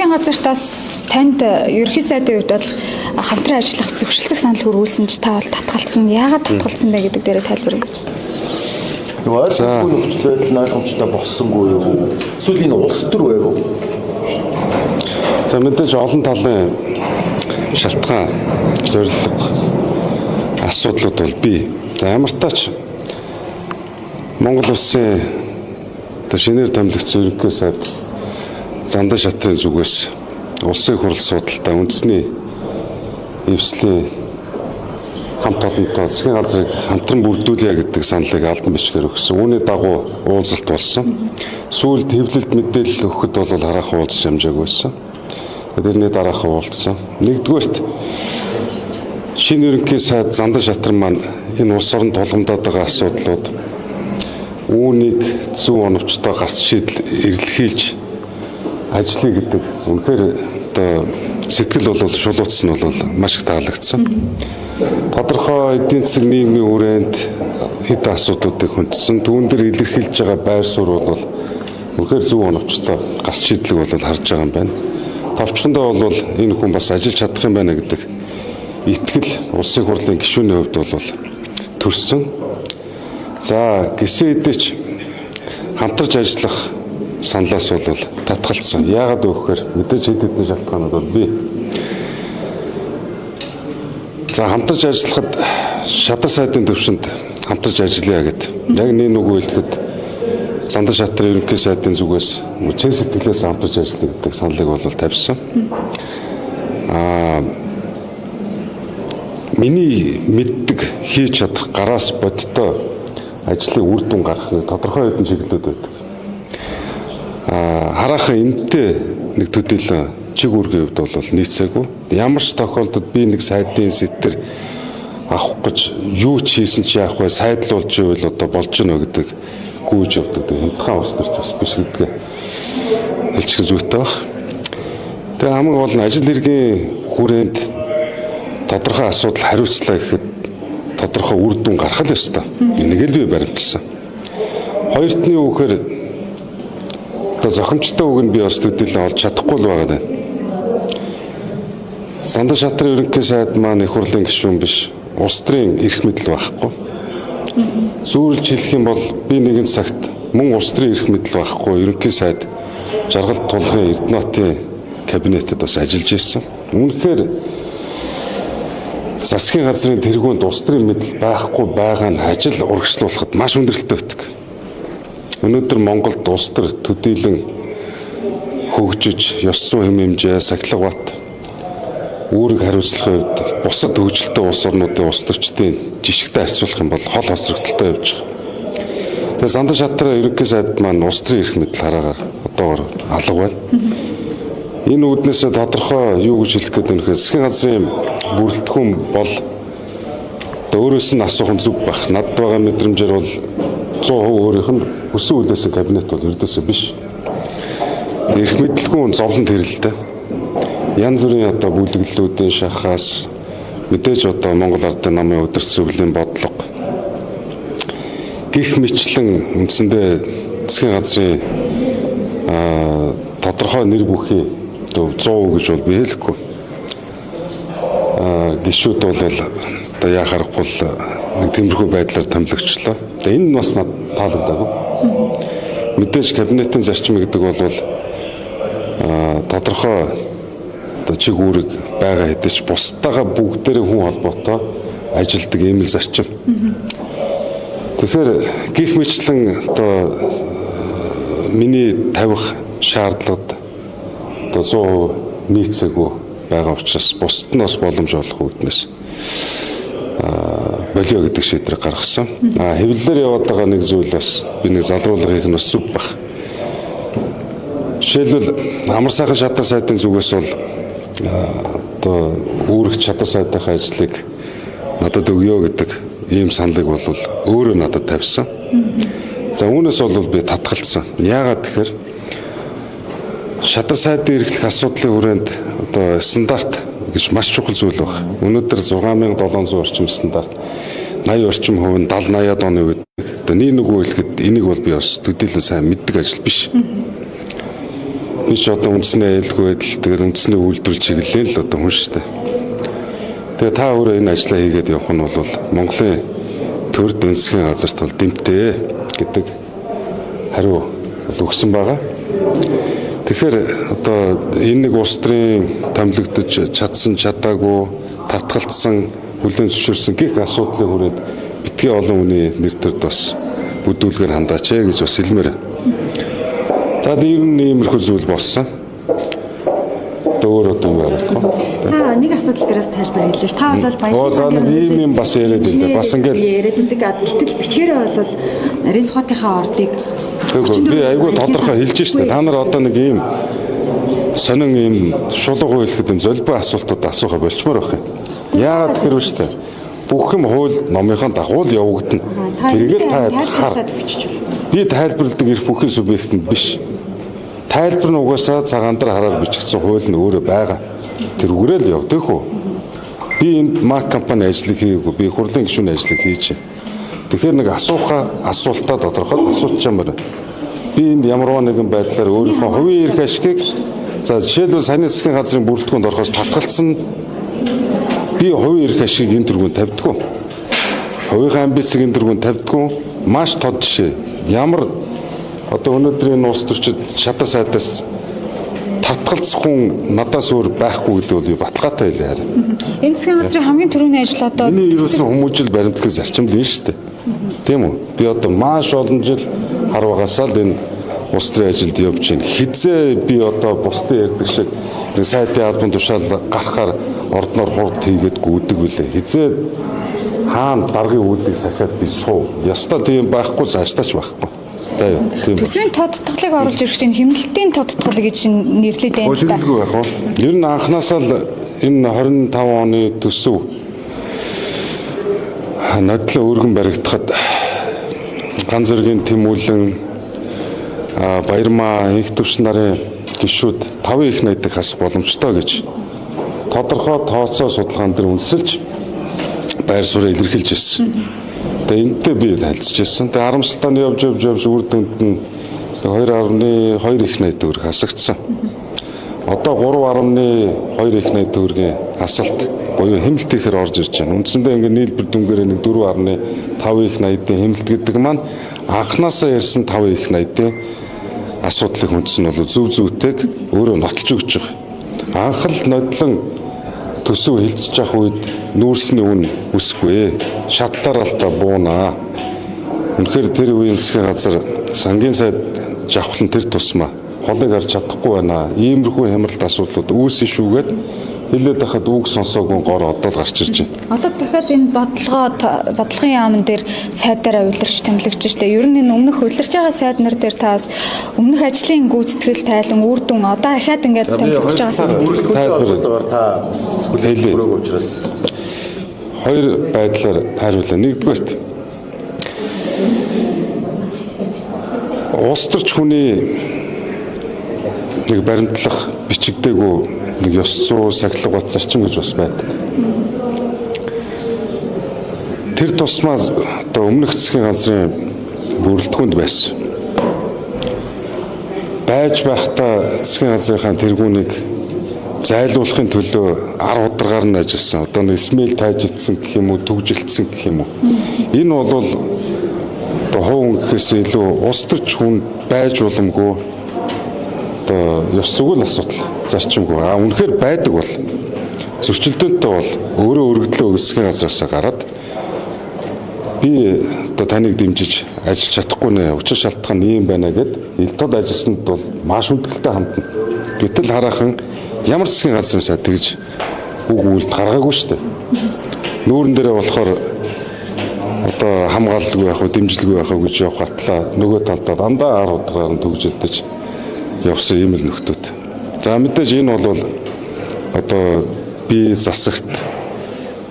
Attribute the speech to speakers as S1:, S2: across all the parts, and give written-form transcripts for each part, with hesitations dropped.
S1: засгийн газартаас танд ерөнхий сайдын хувьд бол хамтран ажиллах зөвшөлтсөх санал хүрүүлсэн ч та бол татгалцсан. Яагаад татгалцсан бэ гэдэг дээр тайлбар өгөөч.
S2: Ойлгомжтой нөхцөл байдал ойлгомжтой болсонгүй юу? Эсвэл энэ улс төр вэ юу?
S3: За мэдээж олон талын шалтгаан зорилго асуудлууд бол бий. За ямар тач Монгол улсын шинээр томилогдсон ерөнхий сайд Зандан шатрын зүгээс улсын хурал судалтай үндэсний эвслийн хамт олонтой засгийн газрыг хамтран бүрдүүлье гэдэг саналыг албан бичгээр өгсөн. Үүний дагуу уулзалт болсон. Сүүлд хэвлэлд мэдээлэл өгөхөд бол хараахан уулзч хамжааг байсан. Тэрний дараахан уулзсан. Нэгдүгээрт шинэ ерөнхий сайд Зандан шатран маань энэ улс орон тулгамдаад байгаа асуудлууд үүнийг зөв оновчтой гарц шийдэл эрэлхийлж ажиллая гэдэг үнэхээр одоо сэтгэл бол шулуутсан нь бол маш их таалагдсан. Тодорхой эдийн засаг нийгмийн хүрээнд хэдэн асуудлуудыг хүндсэн. Түүн дээр илэрхийлж байгаа байр суурь бол үнэхээр зөв оновчтой гарц шийдлэг бол харж байгаа юм байна. Товчхондоо бол энэ хүн бас ажиллаж чадах юм байна гэдэг итгэл улсын хурлын гишүүний хувьд бол төрсөн. За гисэн хэдийч хамтарч ажиллах саналаас бол татгалцсан. Яагаад вэ гэхээр мэдээж хэд хэдэн шалтгаанууд бол бий. За хамтарч ажиллахад шадар сайдын төвшөнд хамтарч ажиллая гэд. Яг нэг үгүй хэлэхэд Зандан шатрын ерөнхий сайдын зүгээс чин сэтгэлээс хамтарч ажиллая гэдэг саналыг бол тавьсан. Миний мэддэг хийж чадах гараас бодтой ажлын үр дүн гарах нэг тодорхой хэдэн чиглэлүүд байдаг. Хараахан энэтэй нэг төдийлөн чиг үүргийн хувьд бол нийцээгүй. Ямар ч тохиолдолд би нэг сайдын сэтэр авах гэж юу ч хийсэн чи яах вэ? Сайдлуулж ивэл одоо болж гэнэ гэдэг гүйж явдаг. Хямдхан ус төрч бас биш гэдгээ хэлчих зүйтэй баг. Тэгээ хамгийн гол нь ажил хэргийн хүрээнд тодорхой асуудал хариуцлаа гэхэд тодорхой үр дүн гарах л ёстой. Энийг л би баримталсан. Хоёрт нь юу гэхээр одоо зохимжтой үг нь би бас төдийлөн олж чадахгүй л байгаа даа. Зандан шатрын ерөнхий сайд маань их хурлын гишүүн биш. Улс төрийн эрх мэдэл байхгүй. Зүүрлж хэлэх юм бол би нэгэн цагт мөн улс төрийн эрх мэдэл байхгүй ерөнхий сайд жаргал тулгын Эрдэнэтийн кабинетэд бас ажиллаж ирсэн. Үүнхээр засгийн газрын тэргуунд улс төрийн мэдэл байхгүй байгаа нь ажил урагшлуулахад маш өндөрлөлттэй байдаг. Өнөөдөр Монголд улс төр төдийлөн хөгжиж, ёс зүйн хэм хэмжээ, сахилга бат үүрэг хариуцлагын хувьд бусад хөгжилтэй улс орнуудын улс төрчдийн жишгтэй харьцуулах юм бол хол хоцрогдолтой явж байгаа. Тэгээ Зандан шатрын ерөнхий сайд маань улс төрийн эрх мэдэл хараагаар одоогоор алга байна. Энэ үүднээс тодорхой юу гэж хэлэх гээд өнөхөр засгийн газрын бүрэлдэхүүн бол өөрөөс нь асуух нь зүг байх. Над байгаа мэдрэмжээр бол 100% өөрийнх нь өсөн үлээсэн кабинет бол ердөөсөө биш. Эрх мэдэлгүй зовлон тэрэлтэй. Янз бүрийн одоо бүлэглэлүүдийн шахаас мэдээж одоо Монгол Ардын намын удирдах зөвлөлийн бодлого гих мэтлэн үндсэндээ засгийн газрын тодорхой нэр бүхий 100% гэж бол би хэлэхгүй. Гишүүд бол одоо яхахгүй нэг тиймэрхүү байдлаар томилогчлоо. Энэ нь бас над таалагдаагүй. Мэдээж кабинетын зарчим гэдэг бол тодорхой одоо чиг үүрэг байгаа хэдий ч бусдаагаа бүгдээрээ хүн холбоотой ажилдаг ийм л зарчим. Тэгэхээр гих мэтлэн одоо миний тавих шаардлагад одоо 100% нийцээгүй байгаа учраас бусд нь бас боломж олох үүднээс болио гэдэг шийдвэр гаргасан. Хэвлэлээр яваад байгаа нэг зүйл бас би нэг залруулга хийх нь бас зүг баг. Жишээлбэл амар сайхан шадар сайдын зүгээс бол одоо үүрэгч шадар сайдынхаа ажлыг надад өгөө гэдэг ийм саналыг бол өөрөө надад тавьсан. За үүнээс бол би татгалцсан. Яагаад тэгэхээр шадар сайдын эрхлэх асуудлын хүрээнд одоо стандарт гэж маш чухал зүйл байна. Өнөөдөр 6700 орчим стандарт 80 орчим хувь нь 70-80-аад оны үед одоо нэг үгүй хэлэхэд энийг бол би бас төдийлөн сайн мэддэг ажил биш. Би ч одоо үндэсний аюулгүй байдал тэгээд үндэсний үйлдвэр чиглэлээ л одоо хүн шүү дээ. Тэгээ та өөрөө энэ ажлаа хийгээд явах нь бол Монголын төр дэнсхийн газарт бол дэмтэй гэдэг хариу өгсөн байгаа. Тэгэхээр одоо энэ нэг улс төрийн томилогдож чадсан чадаагүй татгалцсан хүлээн зөвшөөрсөн гэх асуудлын хүрээнд битгий олон хүний нэр төрд бас бүдүүлгээр хандаач гэж бас хэлмээр. За ер нь иймэрхүү зүйл болсон. Өөр одоо юу ярих вэ?
S4: Та нэг асуудал дээрээс тайлбар хэлээ ш. Та бол
S3: баялаг. За нэг ийм бас яриад байлаа. Бас ингээд
S4: яриад байдаг. Гэтэл бичгээрээ бол нарийн сухатынхаа ордыг
S3: би айгүй тодорхой хэлж штэ. Та нар одоо нэг ийм сонин ийм шулууг хэлэхэд юм золбоо асуултууд асууха болчмоор байх юм. Яагаад гэхээр штэ. Бүх юм хууль номынхон дагуу л явагдана. Тэргээл та хар. Би тайлбарладаг эрх бүхий субъект нь биш. Тайлбар нь угаасаа цагаан дээр хараар бичигдсэн хууль нь өөрөө байгаа. Тэр үгээрээ л явдаг хөө. Би энд мак компани ажлыг хийгээгүй. Би хурлын гишүүний ажлыг хийж байна. Тэгэхээр нэг асуултаа тодорхой асууж чамаар. Би энд ямарваа нэгэн байдлаар өөрийнхөө хувийн эрх ашигыг за жишээлбэл санийн засгийн газрын бүрэлдэхүүнд орохоос татгалцсан би хувийн эрх ашигыг энэ төргөнд тавьдаггүй. Хувийн амбицыг энэ төргөнд тавьдаггүй. Маш тод жишээ. Ямар одоо өнөөдрийн улс төрчид шатар сайдаас татгалзах хүн надаас өөр байхгүй гэдэг бол баталгаатай хэлээ.
S1: Энэ засгийн газрын хамгийн түрүүний ажил одоо
S3: энэ ерөөсөн хүмүүжил баримтлагын зарчимд нь шүү дээ. Тийм үү? Би одоо маш олон жил харвагаасаа л энэ улс төрийн ажилд явж байна. Хизээ би одоо бусдын ярьдаг шиг нэг сайтын албан тушаал гарахаар ордноор хурд хийгээд гүйдэг үлээ. Хизээ хаана даргын үүдийг сахиад би суу. Ястаа тийм байхгүй заастаач байхгүй.
S1: Төсвийн тодтголыг оруулж ирэх чинь хэмнэлтийн тодтгол гэж нэрлэдэг юм да.
S3: Хэмнэлтгүй байх уу? Ер нь анхнаасаа л энэ 25 оны төсөв нодлон өргөн баригдахад ганц зэргийн тэмүүлэн Баярмаа их төвч нарын гишүүд 5 их найдыг хасах боломжтой гэж тодорхой тооцоо судалгаан дээр үндэслэж байр суурь илэрхийлж ирсэн. Тэгээ энэтэй би танилцж ирсэн. Тэгээ харамсалтай явж үр дүнд нь 2.2 их найд төгрөг хасагдсан. Одоо 3.2 их найд төгрөгийн асалт буюу хэмнэлт ихээр орж ирж байна. Үндсэндээ ингээд нийлбэр дүнгээр нэг 4.5 их найдын хэмнэлт гэдэг маань анхнаасаа ярьсан 5 их найдын асуудлыг хүндсэн бол зөв зүйтэйг өөрөө нотолж өгч байгаа. Анх л нодлон төсөв хилцэж явах үед нүүрсний үн үсгүй. Шаттаралтаа буунаа. Үнэхээр тэр үеийн засгийн газар сангийн сайд жавхлан тэр тусмаа холыг харж чадахгүй байна. Иймэрхүү хямралт асуудлууд үүсэн шүүгээд хэлээд байхад үг сонсоогүй гор одоо л гарч ирж байна.
S1: Одоо дахиад энэ бодлогын яамн дээр сайдаараа удирч томилогдож штэ. Ер нь энэ өмнөх удирч байгаа сайд нар дээр таас өмнөх ажлын гүйцэтгэл тайлан үр дүн одоо ахаад ингээд томилогдож
S2: байгаагаар та хүлээлт өрөөг учраас
S3: хоёр байдлаар хариулаа. Нэгдүгээрт улс төрч хүний нэг баримтлах бичигдээгүй нэг ёс зүй сахилга бат зарчим гэж бас байдаг. Тэр тусмаа одоо өмнөх засгийн газрын бүрэлдэхүүнд байсан. Байж байхдаа засгийн газрынхаа тэргүүнийг зайлуулахын төлөө 10 ударгаар нь ажилласан. Одоо нэг смэл тайжигдсан гэх юм уу, төгжилдсөн гэх юм уу. Энэ бол одоо хувь гэхээс илүү улс төрч хүн байж боломгүй одоо ёс зүйн асуудал зарчимгүй. Үнэхээр байдаг бол зөрчилдөөнтэй бол өөрөө өргөдлөө засгийн газраас гараад би одоо таныг дэмжиж ажиллаж чадахгүй нэ учир шалтгаан ийм байна гэд ил тод ажилласанд бол маш хүндэлтэй хандна. Гэтэл хараахан ямар засгийн газрын сайд тэгж үг үйлд гаргаагүй шүү дээ. Нүүрэн дээрээ болохоор одоо хамгаалалгүй байх уу, дэмжлэггүй байх уу гэж явах хатлаа нөгөө талдаа дандаа 10 удагаар нь төгжилдөж явсан ийм л нөхдөд. За мэдээж энэ бол одоо би засагт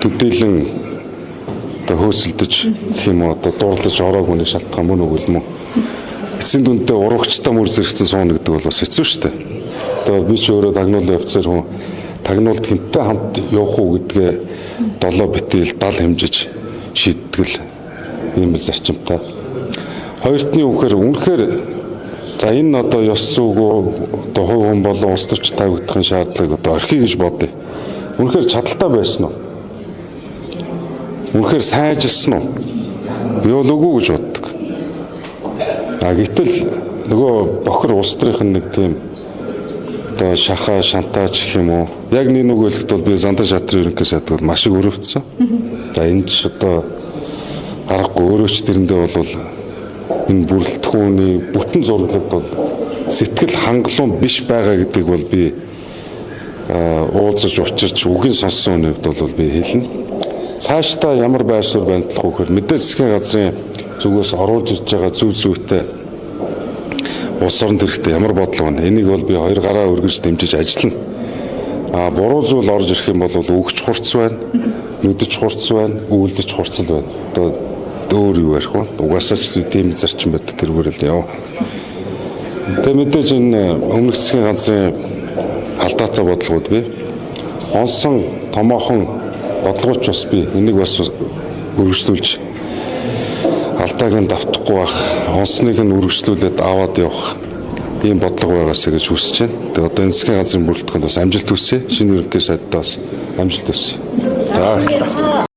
S3: төдийлөн одоо хөөцөлдөж гэх юм уу одоо дуурлаж ороогүй нэг шалтгаан мөн үгүй л мөн. Эцсийн дүндээ урагчтай мөр зэрэгцэн сууна гэдэг бол бас хэцүү шүү дээ. Одоо би ч өөрөө тагнуулын офицер хүн тагнуулд хинтээ хамт явах уу гэдгээ 7 битэл 70 хэмжиж шийдтгэл ийм л зарчимтай. Хоёртны үгээр үнэхээр За энэ одоо ёс зүгөө одоо хувь хүн болон улс төрч тавигдахын шаардлагыг одоо орхиё гэж бодъё. Үнэхээр чадaltaй байсан уу? Үнэхээр сайжилсан уу? Би бол үгүй гэж боддог. Гэтэл нөгөө бохир улс төрийн нэг тийм одоо шахаа шантаач гэх юм уу? Яг нэг үгэлэгт бол би Зандан шатрын ерөнхий сайд бол маш их өрөвдсөн. За энэ ч одоо аргагүй өөрөө ч тэрэндээ бол энэ бүрэлдэхүүний бүтэн зураглалд бол сэтгэл хангалуун биш байгаа гэдгийг бол би уулзаж учирч үгийн сонссон үед бол би хэлнэ. Цаашдаа ямар байр суурь баримтлах вэ гэхээр мэдээлэл засгийн газрын зүгээс оруулж ирж байгаа зөв зөвтэй улс орнд хэрэгтэй ямар бодлого вэ? Энийг бол би хоёр гараа өргөж дэмжиж ажиллана. Буруу зүйл орж ирэх юм бол өгч хурц байна, нүдэж хурц байна, үйлдэж хурцл байна. Одоо өөр юу ярих вэ? Угаасаа ч тийм зарчим байдаг тэргээр л яв. Тэгээ мэдээж энэ өмнөх засгийн газрын алдаатай бодлогууд би онсон томоохон бодлогоч бас би энийг бас үргэлжлүүлж алдааг нь давтахгүй байх, онсныг нь үргэлжлүүлээд аваад явах ийм бодлого байгаасаа гэж хүсэж байна. Тэгээ одоо энэ засгийн газрын бүрэлдэхүүнд бас амжилт хүсье. Шинэ ерөнхий сайдтай бас амжилт хүсье. За